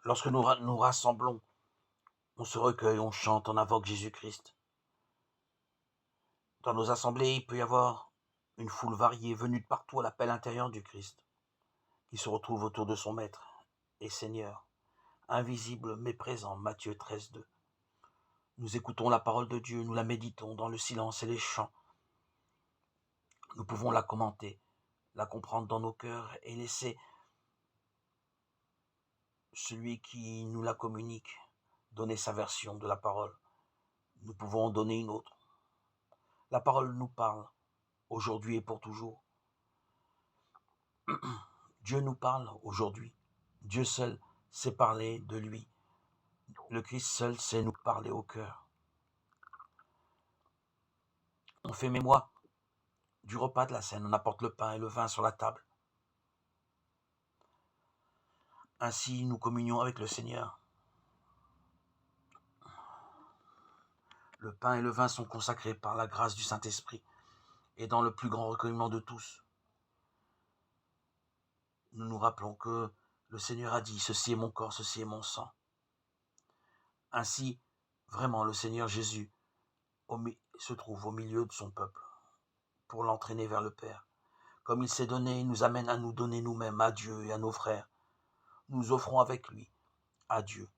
Lorsque nous rassemblons, on se recueille, on chante, on invoque Jésus-Christ. Dans nos assemblées, il peut y avoir une foule variée venue de partout à l'appel intérieur du Christ, qui se retrouve autour de son Maître et Seigneur, invisible mais présent, Matthieu 13,2. Nous écoutons la parole de Dieu, nous la méditons dans le silence et les chants. Nous pouvons la commenter, la comprendre dans nos cœurs et laisser celui qui nous la communique donner sa version de la parole. Nous pouvons en donner une autre. La parole nous parle, aujourd'hui et pour toujours. Dieu nous parle aujourd'hui. Dieu seul sait parler de lui. Le Christ seul sait nous parler au cœur. On fait mémoire du repas de la scène, on apporte le pain et le vin sur la table. Ainsi, nous communions avec le Seigneur. Le pain et le vin sont consacrés par la grâce du Saint-Esprit et dans le plus grand recueillement de tous. Nous nous rappelons que le Seigneur a dit « Ceci est mon corps, ceci est mon sang ». Ainsi, vraiment, le Seigneur Jésus se trouve au milieu de son peuple pour l'entraîner vers le Père. Comme il s'est donné, il nous amène à nous donner nous-mêmes à Dieu et à nos frères. Nous offrons avec lui à Dieu.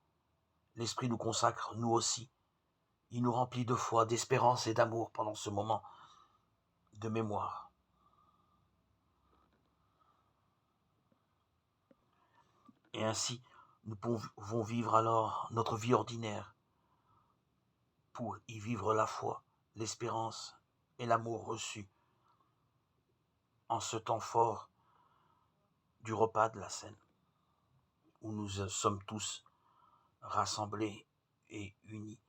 L'Esprit nous consacre, nous aussi. Il nous remplit de foi, d'espérance et d'amour pendant ce moment de mémoire. Et ainsi, nous pouvons vivre alors notre vie ordinaire pour y vivre la foi, l'espérance et l'amour reçu en ce temps fort du repas de la scène, où nous sommes tous rassemblés et unis